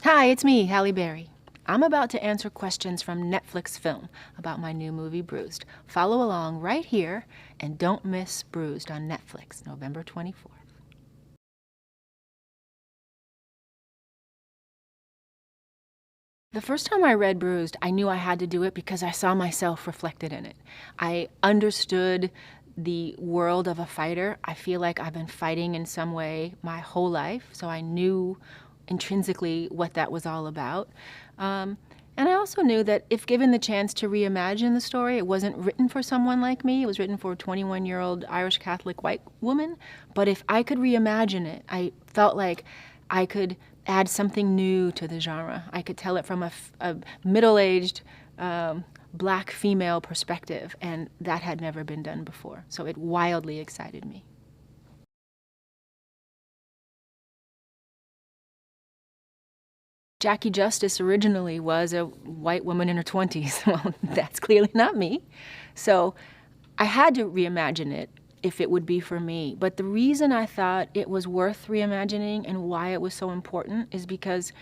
Hi, it's me, Halle Berry. I'm about to answer questions from Netflix Film about my new movie, Bruised. Follow along right here, and don't miss Bruised on Netflix, November 24th. The first time I read Bruised, I knew I had to do it because I saw myself reflected in it. I understood the world of a fighter. I feel like I've been fighting in some way my whole life, so I knew intrinsically what that was all about. And I also knew that if given the chance to reimagine the story, it wasn't written for someone like me. It was written for a 21-year-old Irish Catholic white woman. But if I could reimagine it, I felt like I could add something new to the genre. I could tell it from a middle-aged black female perspective, and that had never been done before. So it wildly excited me. Jackie Justice originally was a white woman in her 20s. Well, that's clearly not me. So I had to reimagine it if it would be for me. But the reason I thought it was worth reimagining and why it was so important is because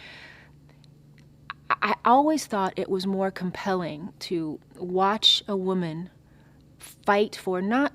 I always thought it was more compelling to watch a woman fight for not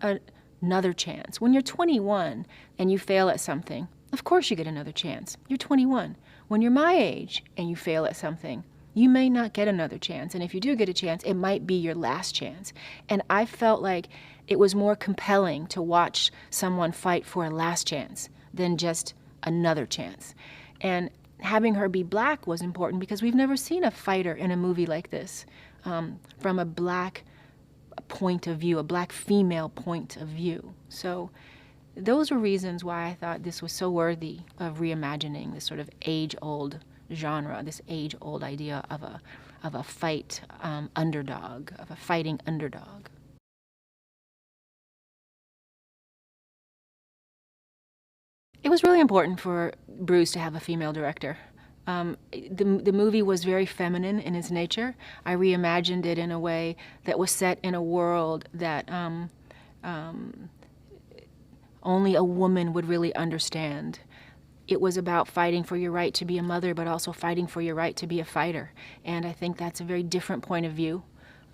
another chance. When you're 21 and you fail at something, of course you get another chance. You're 21. When you're my age and you fail at something, you may not get another chance. And if you do get a chance, it might be your last chance. And I felt like it was more compelling to watch someone fight for a last chance than just another chance. And having her be black was important because we've never seen a fighter in a movie like this from a black point of view, a black female point of view. So those were reasons why I thought this was so worthy of reimagining this sort of age-old genre, this age-old idea of a fight underdog, of a fighting underdog. It was really important for Bruce to have a female director. The movie was very feminine in its nature. I reimagined it in a way that was set in a world that only a woman would really understand. It was about fighting for your right to be a mother, but also fighting for your right to be a fighter. And I think that's a very different point of view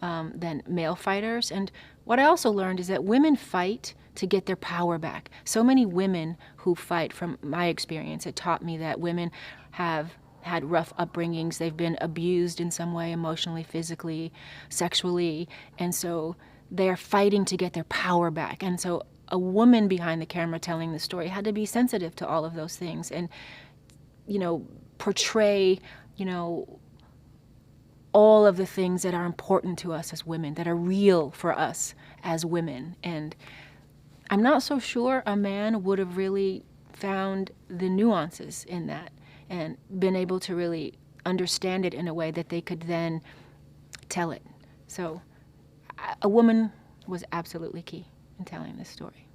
than male fighters. And what I also learned is that women fight to get their power back. So many women who fight, from my experience, it taught me that women have had rough upbringings. They've been abused in some way, emotionally, physically, sexually. And so they're fighting to get their power back. And so a woman behind the camera telling the story had to be sensitive to all of those things and, portray, all of the things that are important to us as women, that are real for us as women. And I'm not so sure a man would have really found the nuances in that and been able to really understand it in a way that they could then tell it. So a woman was absolutely key in telling this story.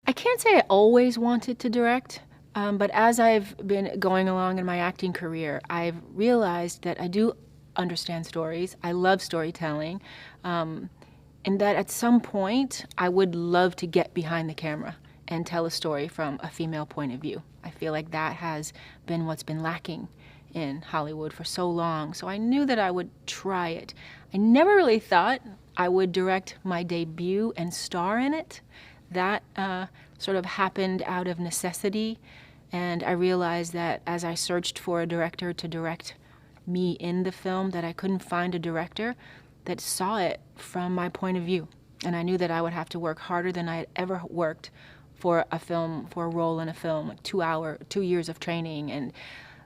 I can't say I always wanted to direct, but as I've been going along in my acting career, I've realized that I do understand stories. I love storytelling, and that at some point I would love to get behind the camera and tell a story from a female point of view. I feel like that has been what's been lacking in Hollywood for so long, so I knew that I would try it. I never really thought I would direct my debut and star in it. That sort of happened out of necessity, and I realized that as I searched for a director to direct me in the film, that I couldn't find a director that saw it from my point of view. And I knew that I would have to work harder than I had ever worked for a film, for a role in a film, like 2 years of training, and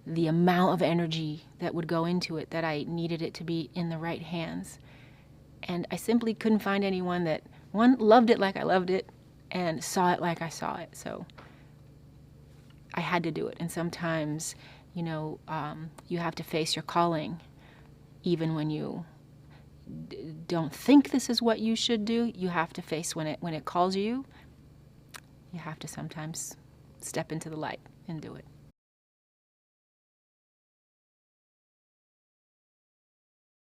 the amount of energy that would go into it, that I needed it to be in the right hands. And I simply couldn't find anyone that, one, loved it like I loved it, and saw it like I saw it. So I had to do it. And sometimes, you have to face your calling, even when you don't think this is what you should do. You have to face when it calls you. You have to sometimes step into the light and do it.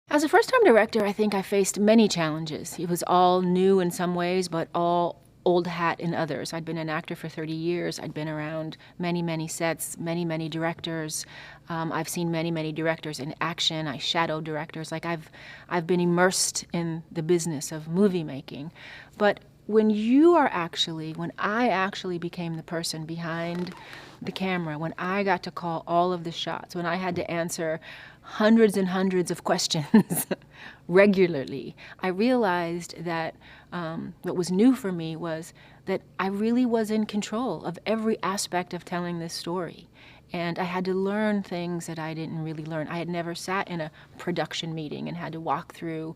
As a first-time director, I think I faced many challenges. It was all new in some ways, but all old hat in others. I'd been an actor for 30 years. I'd been around many, many sets, many, many directors. I've seen many, many directors in action. I shadowed directors. Like I've been immersed in the business of movie making. But when I actually became the person behind the camera, when I got to call all of the shots, when I had to answer hundreds and hundreds of questions regularly, I realized that what was new for me was that I really was in control of every aspect of telling this story. And I had to learn things that I didn't really learn. I had never sat in a production meeting and had to walk through,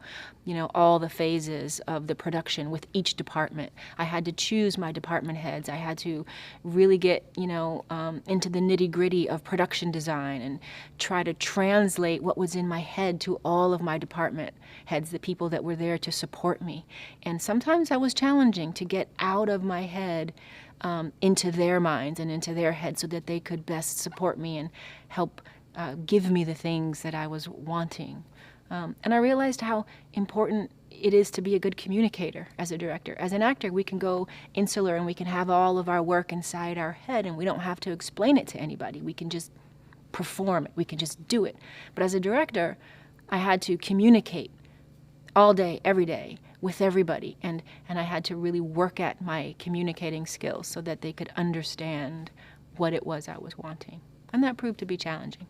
all the phases of the production with each department. I had to choose my department heads. I had to really get, into the nitty-gritty of production design and try to translate what was in my head to all of my department heads, the people that were there to support me. And sometimes that was challenging to get out of my head into their minds and into their heads so that they could best support me and help give me the things that I was wanting. And I realized how important it is to be a good communicator as a director. As an actor, we can go insular and we can have all of our work inside our head and we don't have to explain it to anybody. We can just perform it. We can just do it. But as a director, I had to communicate all day, every day, with everybody. And I had to really work at my communicating skills so that they could understand what it was I was wanting. And that proved to be challenging.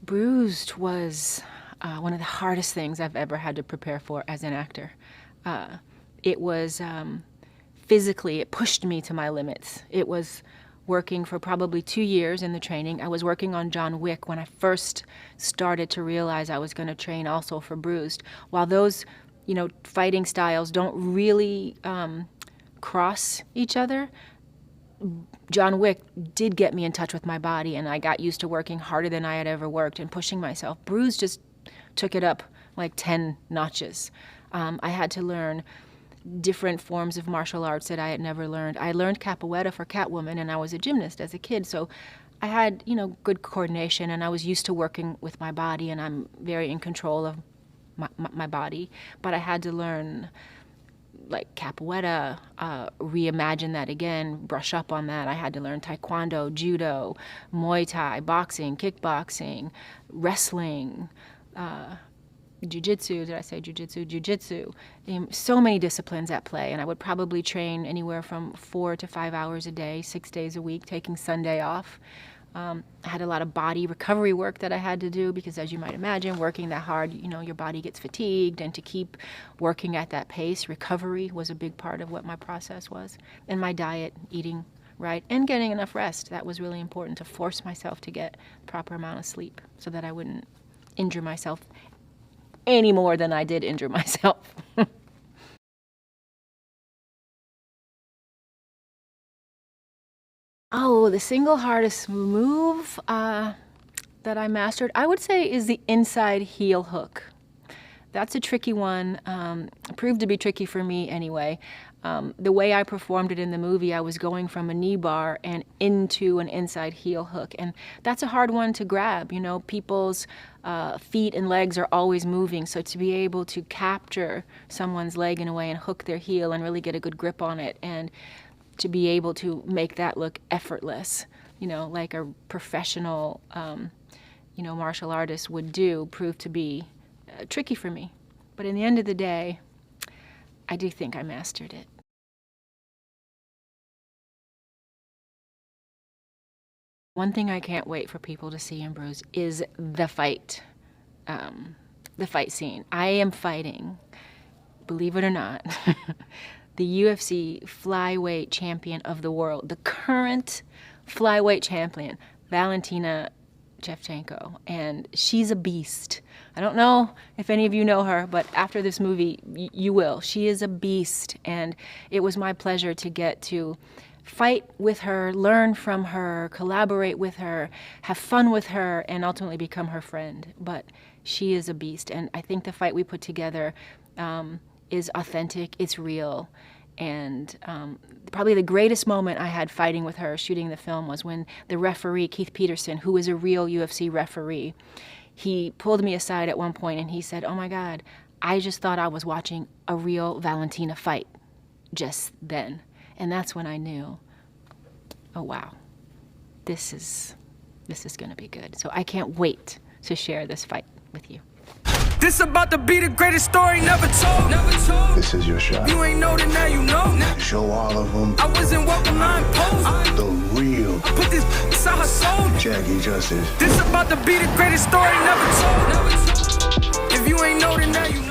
Bruised was one of the hardest things I've ever had to prepare for as an actor. It was physically, it pushed me to my limits. It was working for probably 2 years in the training. I was working on John Wick when I first started to realize I was going to train also for Bruised. While those, fighting styles don't really cross each other, John Wick did get me in touch with my body, and I got used to working harder than I had ever worked and pushing myself. Bruised just took it up like 10 notches. I had to learn different forms of martial arts that I had never learned. I learned capoeira for Catwoman, and I was a gymnast as a kid, so I had, good coordination, and I was used to working with my body, and I'm very in control of my body. But I had to learn, like, capoeira, reimagine that again, brush up on that. I had to learn taekwondo, judo, Muay Thai, boxing, kickboxing, wrestling, jiu-jitsu, did I say jiu-jitsu? Jiu-jitsu. So many disciplines at play, and I would probably train anywhere from 4 to 5 hours a day, 6 days a week, taking Sunday off. I had a lot of body recovery work that I had to do because, as you might imagine, working that hard, your body gets fatigued, and to keep working at that pace, recovery was a big part of what my process was. And my diet, eating right, and getting enough rest. That was really important, to force myself to get the proper amount of sleep so that I wouldn't injure myself any more than I did injure myself. Oh, the single hardest move that I mastered, I would say, is the inside heel hook. That's a tricky one. Proved to be tricky for me anyway. The way I performed it in the movie, I was going from a knee bar and into an inside heel hook. And that's a hard one to grab. People's feet and legs are always moving. So to be able to capture someone's leg in a way and hook their heel and really get a good grip on it, and to be able to make that look effortless, like a professional, martial artist would do, proved to be tricky for me. But in the end of the day, I do think I mastered it. One thing I can't wait for people to see in Bruised is the fight scene. I am fighting, believe it or not, the UFC flyweight champion of the world, the current flyweight champion, Valentina Shevchenko, and she's a beast. I don't know if any of you know her, but after this movie, you will. She is a beast, and it was my pleasure to get to fight with her, learn from her, collaborate with her, have fun with her, and ultimately become her friend. But she is a beast, and I think the fight we put together is authentic, it's real, and probably the greatest moment I had fighting with her, shooting the film, was when the referee, Keith Peterson, who is a real UFC referee, he pulled me aside at one point and he said, "Oh my God, I just thought I was watching a real Valentina fight just then." And that's when I knew, oh wow, this is gonna be good. So I can't wait to share this fight with you. This about to be the greatest story never told. This is your shot. You ain't know that now you know. Show all of them I wasn't welcome, I imposed. the real I put this inside her soul. Jackie Justice. This about to be the greatest story never told. If you ain't know that now you know.